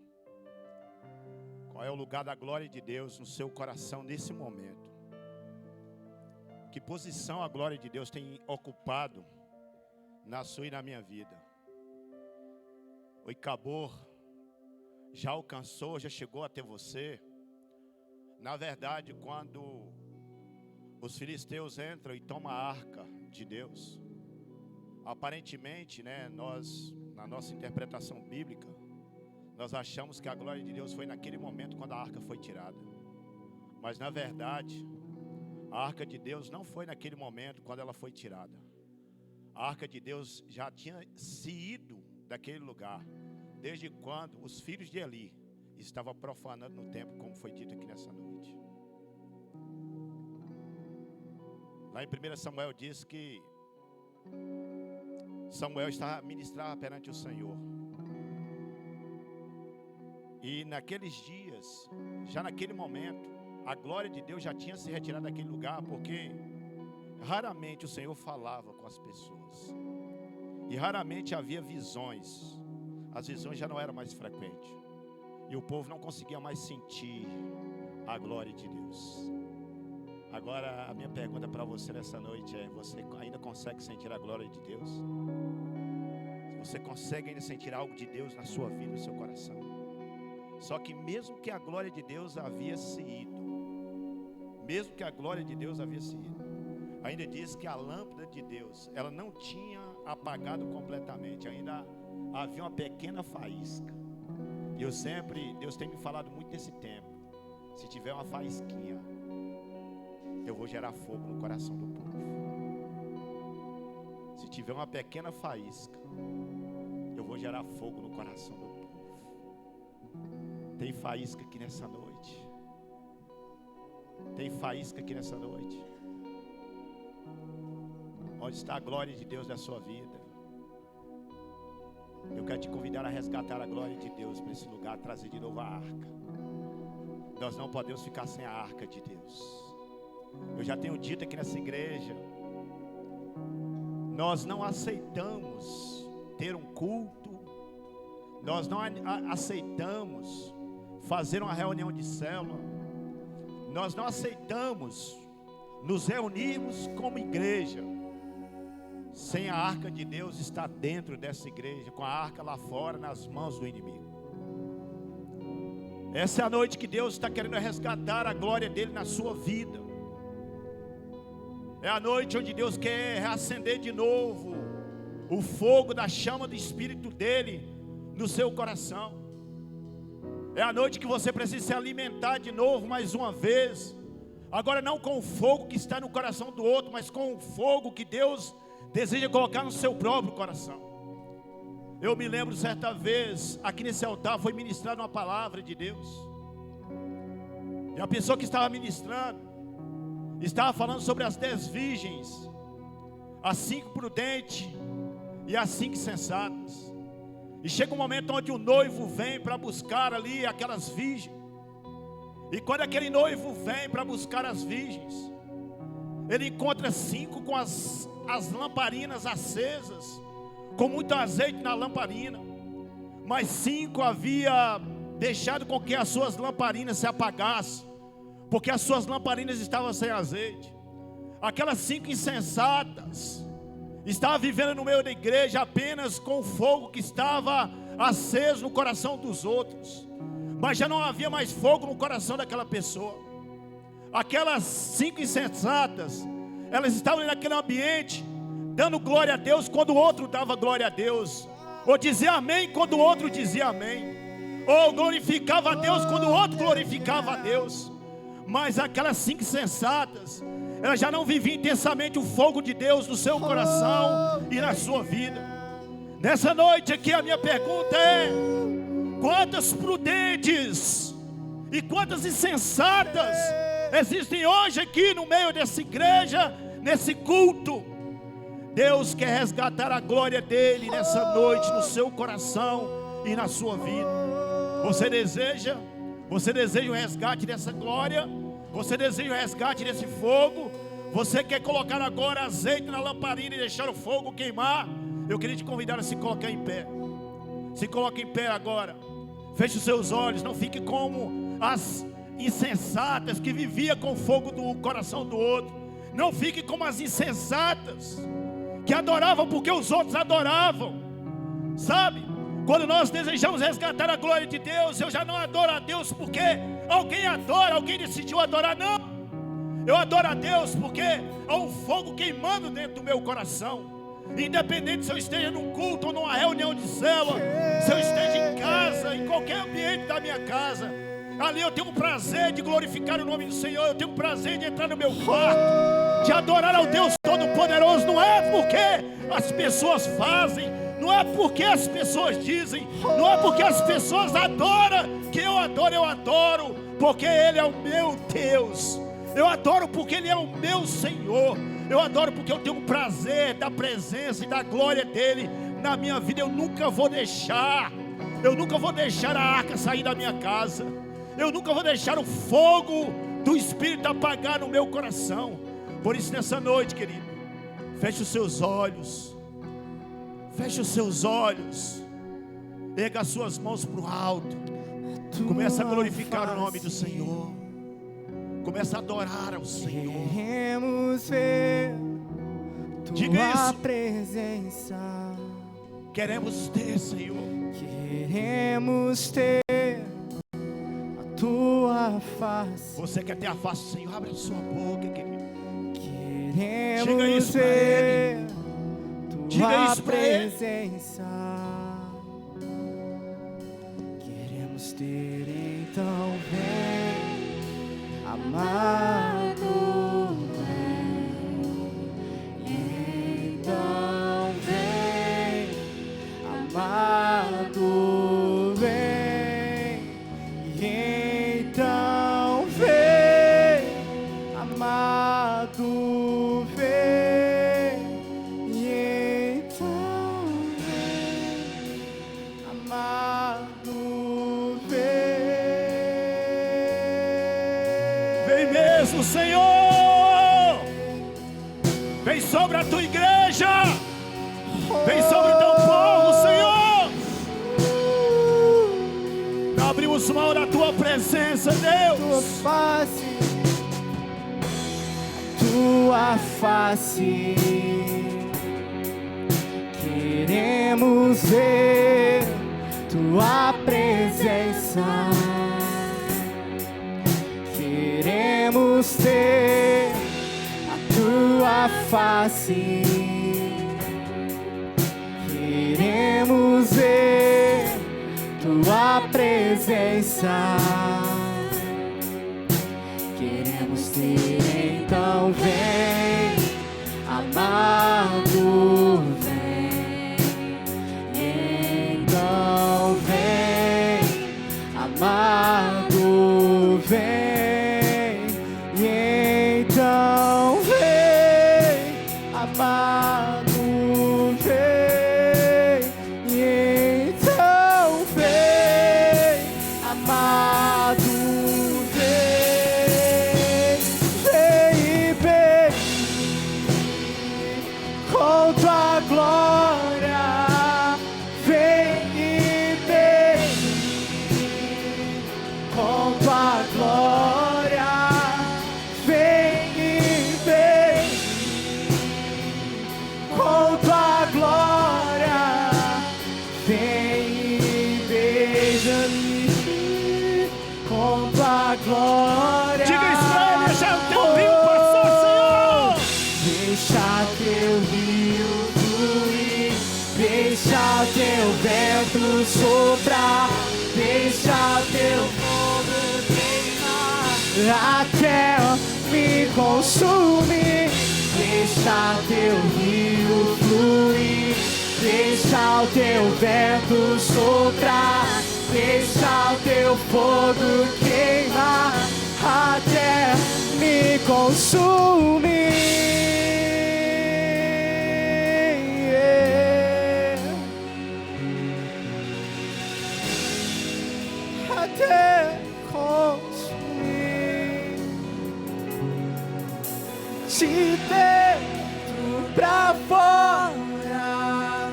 Qual é o lugar da glória de Deus no seu coração nesse momento? Que posição a glória de Deus tem ocupado na sua e na minha vida? O Icabor já alcançou, já chegou até você? Na verdade, quando os filisteus entram e tomam a arca de Deus, aparentemente, nós, na nossa interpretação bíblica, nós achamos que a glória de Deus foi naquele momento quando a arca foi tirada. Mas na verdade, a arca de Deus não foi naquele momento quando ela foi tirada. A arca de Deus já tinha se ido daquele lugar, desde quando os filhos de Eli estavam profanando no templo, como foi dito aqui nessa noite. Lá em 1 Samuel diz que Samuel estava ministrando perante o Senhor. E naqueles dias, já naquele momento, a glória de Deus já tinha se retirado daquele lugar, porque raramente o Senhor falava com as pessoas. E raramente havia visões as visões já não eram mais frequentes. E o povo não conseguia mais sentir a glória de Deus. Agora a minha pergunta para você nessa noite é: você ainda consegue sentir a glória de Deus? Você consegue ainda sentir algo de Deus na sua vida, no seu coração? Só que mesmo que a glória de Deus havia se ido, ainda diz que a lâmpada de Deus, ela não tinha apagado completamente, ainda havia uma pequena faísca. E Deus tem me falado muito desse tempo: se tiver uma faísquinha, eu vou gerar fogo no coração do povo. Se tiver uma pequena faísca, eu vou gerar fogo no coração do povo. Tem faísca aqui nessa noite. Tem faísca aqui nessa noite. Onde está a glória de Deus na sua vida? Eu quero te convidar a resgatar a glória de Deus para esse lugar, trazer de novo a arca. Nós não podemos ficar sem a arca de Deus. Eu já tenho dito aqui nessa igreja: nós não aceitamos ter um culto, nós não aceitamos fazer uma reunião de célula, nós não aceitamos nos reunirmos como igreja sem a arca de Deus estar dentro dessa igreja, com a arca lá fora nas mãos do inimigo. Essa é a noite que Deus está querendo resgatar a glória dele na sua vida. É a noite onde Deus quer reacender de novo o fogo da chama do Espírito dele no seu coração. É a noite que você precisa se alimentar de novo mais uma vez. Agora não com o fogo que está no coração do outro, mas com o fogo que Deus deseja colocar no seu próprio coração. Eu me lembro certa vez, aqui nesse altar foi ministrada uma palavra de Deus. E a pessoa que estava ministrando estava falando sobre as 10 virgens, as 5 prudentes e as 5 sensatas. E chega um momento onde o noivo vem para buscar ali aquelas virgens. E quando aquele noivo vem para buscar as virgens, ele encontra 5 com as lamparinas acesas, com muito azeite na lamparina. Mas 5 havia deixado com que as suas lamparinas se apagassem, porque as suas lamparinas estavam sem azeite. Aquelas 5 insensatas estavam vivendo no meio da igreja apenas com o fogo que estava aceso no coração dos outros, mas já não havia mais fogo no coração daquela pessoa. Aquelas 5 insensatas, elas estavam naquele ambiente, dando glória a Deus quando o outro dava glória a Deus, ou dizia amém quando o outro dizia amém, ou glorificava a Deus quando o outro glorificava a Deus. Mas aquelas 5 sensatas, elas já não viviam intensamente o fogo de Deus no seu coração e na sua vida. Nessa noite aqui a minha pergunta é: quantas prudentes e quantas insensatas existem hoje aqui no meio dessa igreja, nesse culto? Deus quer resgatar a glória dele nessa noite no seu coração e na sua vida. Você deseja o resgate dessa glória? Você deseja o resgate desse fogo? Você quer colocar agora azeite na lamparina e deixar o fogo queimar? Eu queria te convidar a se colocar em pé. Se coloque em pé agora. Feche os seus olhos. Não fique como as insensatas que viviam com o fogo do coração do outro. Não fique como as insensatas que adoravam porque os outros adoravam. Sabe? Quando nós desejamos resgatar a glória de Deus, eu já não adoro a Deus porque alguém adora, alguém decidiu adorar. Não, eu adoro a Deus porque há um fogo queimando dentro do meu coração. Independente se eu esteja num culto ou numa reunião de célula, se eu esteja em casa, em qualquer ambiente da minha casa, ali eu tenho um prazer de glorificar o nome do Senhor. Eu tenho um prazer de entrar no meu quarto, de adorar ao Deus Todo-Poderoso. Não é porque as pessoas fazem, não é porque as pessoas dizem, não é porque as pessoas adoram que eu adoro porque Ele é o meu Deus. Eu adoro porque Ele é o meu Senhor. Eu adoro porque eu tenho um prazer da presença e da glória dEle na minha vida. Eu nunca vou deixar a arca sair da minha casa. Eu nunca vou deixar o fogo do Espírito apagar no meu coração. Por isso nessa noite, querido, feche os seus olhos. Feche os seus olhos. Erga as suas mãos para o alto. Começa a glorificar o nome do Senhor. Começa a adorar ao Senhor. Queremos ver tua presença. Queremos ter, Senhor. Queremos ter a tua face. Você quer ter a face do Senhor? Abre a sua boca, querido. Queremos ver tua presença. Queremos ter, então vem, amado, vem. Então vem, amado, vem. Então vem, amado, vem. Então vem, amado, vem. Vem mesmo, Senhor. Vem sobre a tua igreja. Vem sobre o teu povo, Senhor. Abrimos mão da tua presença, Deus. Tua face, tua face. Queremos ver tua presença. Queremos ter a tua face. Queremos ver tua presença. Queremos ter, então vem, amado, vem. Então vem, amado, vem. Então vem, amado, vem. Então vem, amado, vem. Vem e vem com tua glória. Vem e vem com tua glória. Vem e vem com tua glória. Vem e beija-me com tua glória. Diga isso pra ele, deixa o teu rio passar, Senhor. Deixa teu rio fluir, deixa teu vento soprar, deixa teu fogo queimar até me consumir. Deixa teu rio fluir, deixa o teu vento soprar, deixa o teu fogo queimar até me consumir. Até consumir. De dentro pra fora,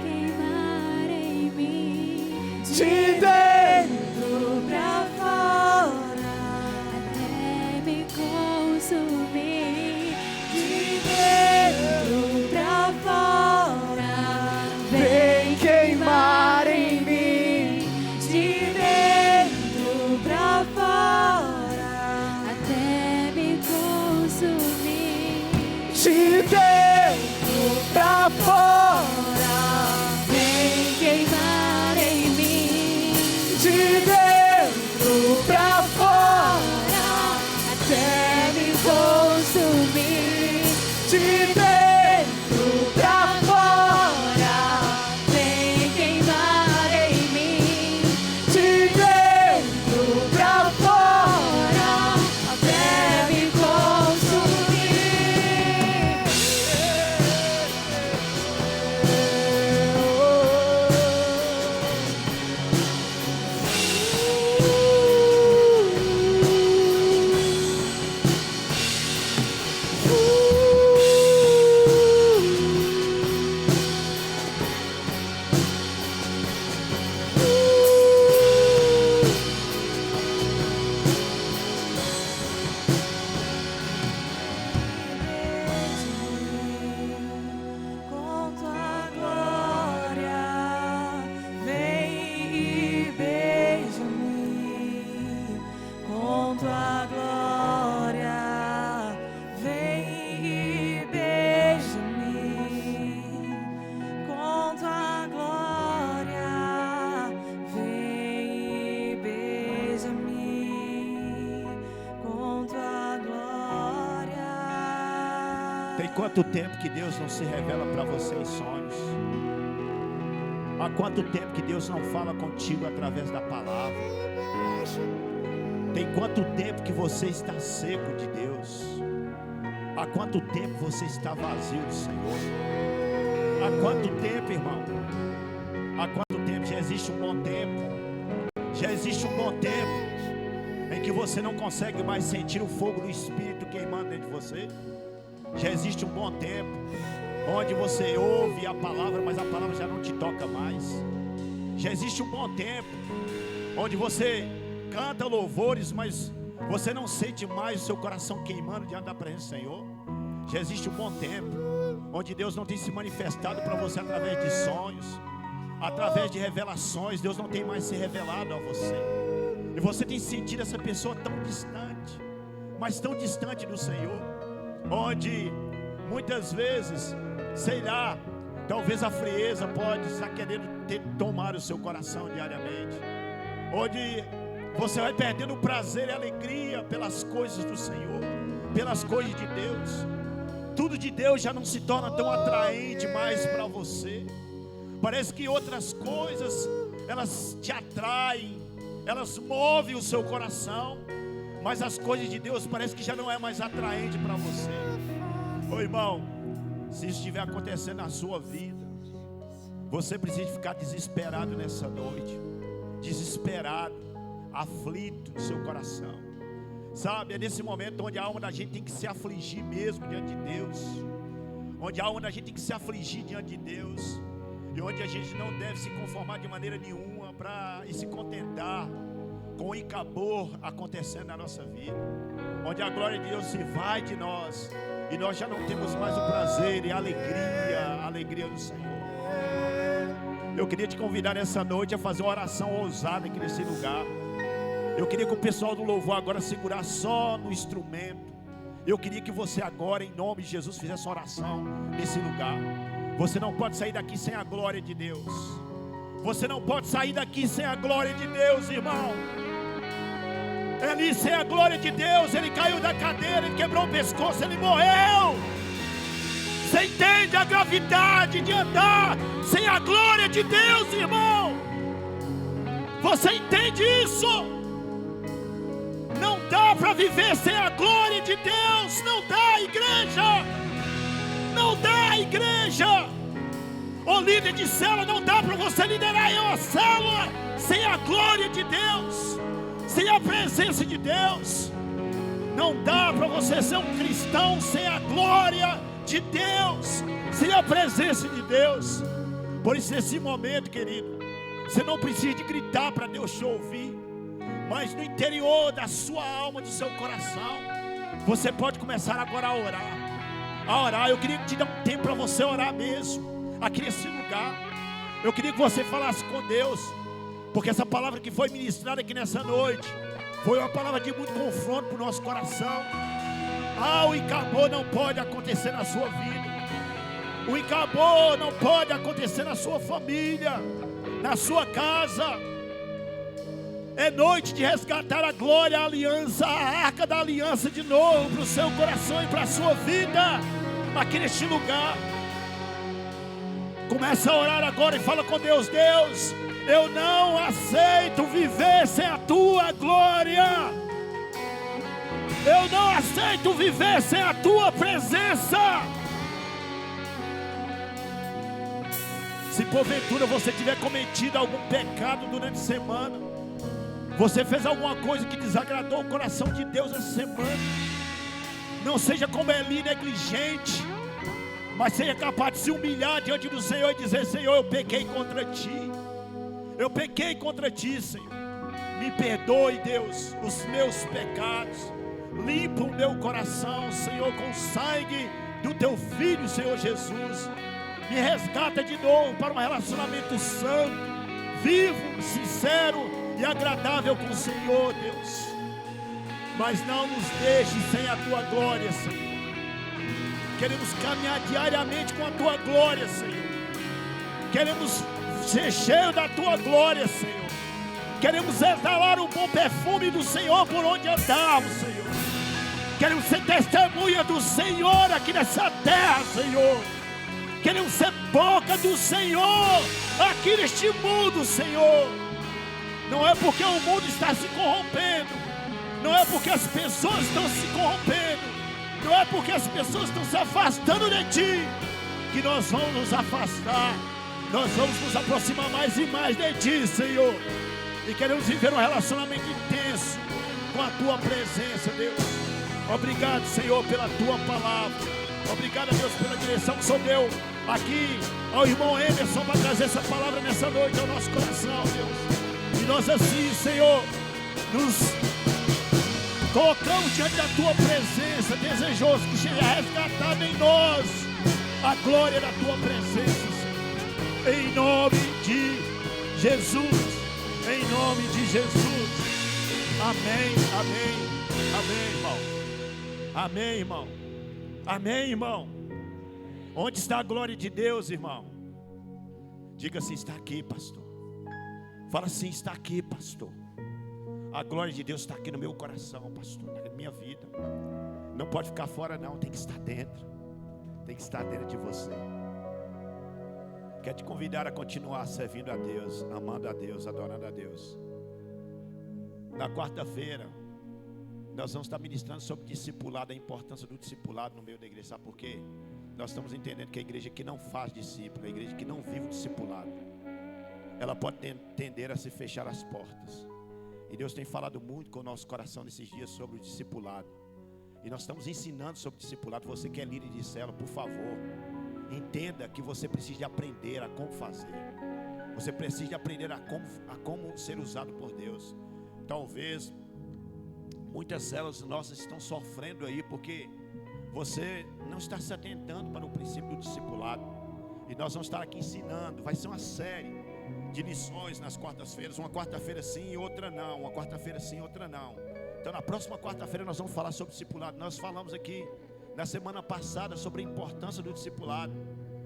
Queimar em mim, de dentro pra fora, até me consumir. De dentro pra fora, vem queimar em mim. de dentro pra fora, até me consumir. De dentro pra fora, Vem queimar em mim, de dentro pra fora, até me consumir. de dentro pra fora, Vem queimar em mim, de dentro pra fora, até me consumir. Tem quanto tempo que Deus não se revela para você em sonhos? Há quanto tempo que Deus não fala contigo através da palavra? Tem quanto tempo que você está seco de Deus? Há quanto tempo você está vazio do Senhor? Há quanto tempo, irmão? Há quanto tempo? Já existe um bom tempo. Já existe um bom tempo em que você não consegue mais sentir o fogo do Espírito queimando dentro de você. Já existe um bom tempo onde você ouve a palavra, mas a palavra já não te toca mais. Já existe um bom tempo onde você canta louvores, mas você não sente mais o seu coração queimando diante da presença do Senhor. Já existe um bom tempo onde Deus não tem se manifestado para você através de sonhos, através de revelações. Deus não tem mais se revelado a você, e você tem sentido essa pessoa tão distante, mas tão distante do Senhor, onde muitas vezes, sei lá, talvez a frieza pode estar querendo tomar o seu coração diariamente, onde você vai perdendo o prazer e a alegria pelas coisas do Senhor, pelas coisas de Deus. Tudo de Deus já não se torna tão atraente mais para você. Parece que outras coisas, elas te atraem, elas movem o seu coração, mas as coisas de Deus parece que já não é mais atraente para você. Ô irmão, se isso estiver acontecendo na sua vida, você precisa ficar desesperado nessa noite. Desesperado, aflito no seu coração. Sabe, é nesse momento onde a alma da gente tem que se afligir mesmo diante de Deus, onde a alma da gente tem que se afligir diante de Deus, e onde a gente não deve se conformar de maneira nenhuma e se contentar com o incabor acontecendo na nossa vida, onde a glória de Deus se vai de nós e nós já não temos mais o prazer e a alegria do Senhor. Eu queria te convidar nessa noite a fazer uma oração ousada aqui nesse lugar. Eu queria que o pessoal do louvor agora segurar só no instrumento. Eu queria que você agora, em nome de Jesus, fizesse uma oração nesse lugar. Você não pode sair daqui sem a glória de Deus. Você não pode sair daqui sem a glória de Deus, irmão. Ele, sem a glória de Deus, ele caiu da cadeira, ele quebrou o pescoço, ele morreu. Você entende a gravidade de andar sem a glória de Deus, irmão? Você entende isso? Não dá para viver sem a glória de Deus. Não dá, igreja. Não dá, igreja. Ô líder de célula, não dá para você liderar em uma célula sem a glória de Deus, sem a presença de Deus. Não dá para você ser um cristão sem a glória de Deus, sem a presença de Deus. Por isso, nesse momento, querido, você não precisa de gritar para Deus te ouvir, mas no interior da sua alma, do seu coração, você pode começar agora a orar. Eu queria te dar um tempo para você orar mesmo, aqui nesse lugar. Eu queria que você falasse com Deus, porque essa palavra que foi ministrada aqui nessa noite foi uma palavra de muito confronto para o nosso coração. O incabor não pode acontecer na sua vida. O incabor não pode acontecer na sua família, na sua casa. É noite de resgatar a glória, a aliança, a arca da aliança de novo para o seu coração e para a sua vida, aqui neste lugar. Começa a orar agora e fala com Deus. Deus, eu não aceito viver sem a tua glória. Eu não aceito viver sem a tua presença. Se porventura você tiver cometido algum pecado durante a semana, você fez alguma coisa que desagradou o coração de Deus essa semana, não seja como Eli, negligente, mas seja capaz de se humilhar diante do Senhor e dizer: Senhor, eu pequei contra ti. Eu pequei contra ti, Senhor. Me perdoe, Deus, os meus pecados. Limpa o meu coração, Senhor, com o sangue do teu Filho, Senhor Jesus. Me resgata de novo para um relacionamento santo, vivo, sincero e agradável com o Senhor, Deus. Mas não nos deixe sem a tua glória, Senhor. Queremos caminhar diariamente com a tua glória, Senhor. Queremos ser cheios da tua glória, Senhor. Queremos exalar o bom perfume do Senhor por onde andarmos, Senhor. Queremos ser testemunha do Senhor aqui nessa terra, Senhor. Queremos ser boca do Senhor aqui neste mundo, Senhor. Não é porque o mundo está se corrompendo, não é porque as pessoas estão se corrompendo, não é porque as pessoas estão se afastando de Ti, que nós vamos nos afastar. Nós vamos nos aproximar mais e mais de Ti, Senhor. E queremos viver um relacionamento intenso com a Tua presença, Deus. Obrigado, Senhor, pela Tua palavra. Obrigado, Deus, pela direção que o Senhor deu aqui ao irmão Emerson para trazer essa palavra nessa noite ao nosso coração, Deus. E nós assim, Senhor, nos colocamos diante da Tua presença, desejoso que seja resgatado em nós a glória da Tua presença, Senhor. Em nome de Jesus. Em nome de Jesus. Amém, amém, amém, irmão. Amém, irmão. Amém, irmão. Onde está a glória de Deus, irmão? Diga assim: está aqui, pastor. Fala assim: está aqui, pastor. A glória de Deus está aqui no meu coração, pastor, na minha vida. Não pode ficar fora, não. Tem que estar dentro. Tem que estar dentro de você. Quero te convidar a continuar servindo a Deus, amando a Deus, adorando a Deus. Na quarta-feira, nós vamos estar ministrando sobre discipulado, a importância do discipulado no meio da igreja. Sabe por quê? Nós estamos entendendo que a igreja que não faz discípulo, a igreja que não vive o discipulado, ela pode tender a se fechar as portas. E Deus tem falado muito com o nosso coração nesses dias sobre o discipulado. E nós estamos ensinando sobre o discipulado. Você que é líder de célula, por favor, entenda que você precisa de aprender a como fazer. Você precisa de aprender a como ser usado por Deus. Talvez muitas células nossas estão sofrendo aí porque você não está se atentando para o princípio do discipulado. E nós vamos estar aqui ensinando. Vai ser uma série de lições nas quartas-feiras. Uma quarta-feira sim e outra não. Uma quarta-feira sim e outra não. Então na próxima quarta-feira nós vamos falar sobre discipulado. Nós falamos aqui na semana passada sobre a importância do discipulado.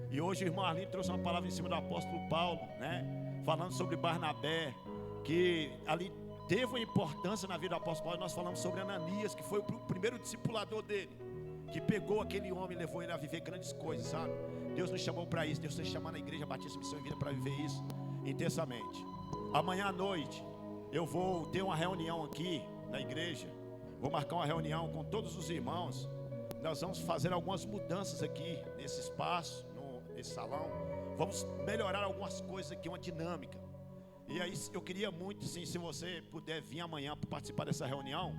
E hoje o irmão Arlindo trouxe uma palavra em cima do apóstolo Paulo, né? Falando sobre Barnabé, que ali teve uma importância na vida do apóstolo Paulo. Nós falamos sobre Ananias, que foi o primeiro discipulador dele, que pegou aquele homem e levou ele a viver grandes coisas, sabe? Deus nos chamou para isso. Deus está chamando a igreja Batista Missão e Vida para viver isso intensamente. Amanhã à noite eu vou ter uma reunião aqui na igreja. Vou marcar uma reunião com todos os irmãos. Nós vamos fazer algumas mudanças aqui nesse espaço, nesse salão. Vamos melhorar algumas coisas aqui, uma dinâmica. E aí eu queria muito, sim, se você puder vir amanhã para participar dessa reunião.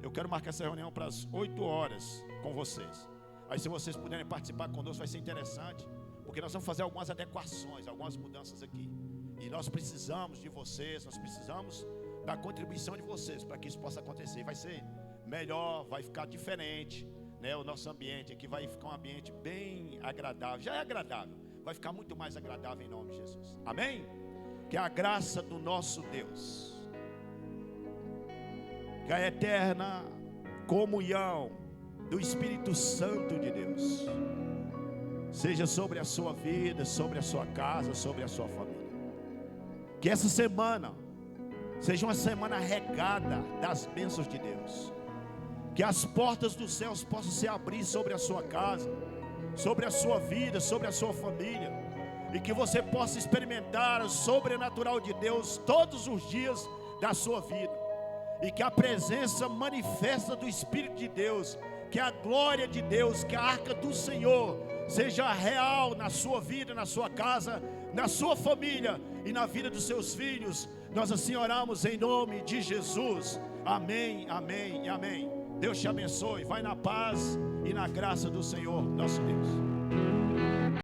Eu quero marcar essa reunião para as 8 horas com vocês. Aí se vocês puderem participar conosco vai ser interessante, porque nós vamos fazer algumas adequações, algumas mudanças aqui. E nós precisamos de vocês, nós precisamos da contribuição de vocês para que isso possa acontecer. Vai ser melhor, vai ficar diferente, né? O nosso ambiente aqui vai ficar um ambiente bem agradável. Já é agradável, vai ficar muito mais agradável em nome de Jesus. Amém? Que a graça do nosso Deus, que a eterna comunhão do Espírito Santo de Deus seja sobre a sua vida, sobre a sua casa, sobre a sua família. Que essa semana seja uma semana regada das bênçãos de Deus. Que as portas dos céus possam se abrir sobre a sua casa, sobre a sua vida, sobre a sua família. E que você possa experimentar o sobrenatural de Deus todos os dias da sua vida. E que a presença manifesta do Espírito de Deus, que a glória de Deus, que a arca do Senhor seja real na sua vida, na sua casa, na sua família e na vida dos seus filhos. Nós assim oramos em nome de Jesus. Amém, amém e amém. Deus te abençoe. Vai na paz e na graça do Senhor nosso Deus.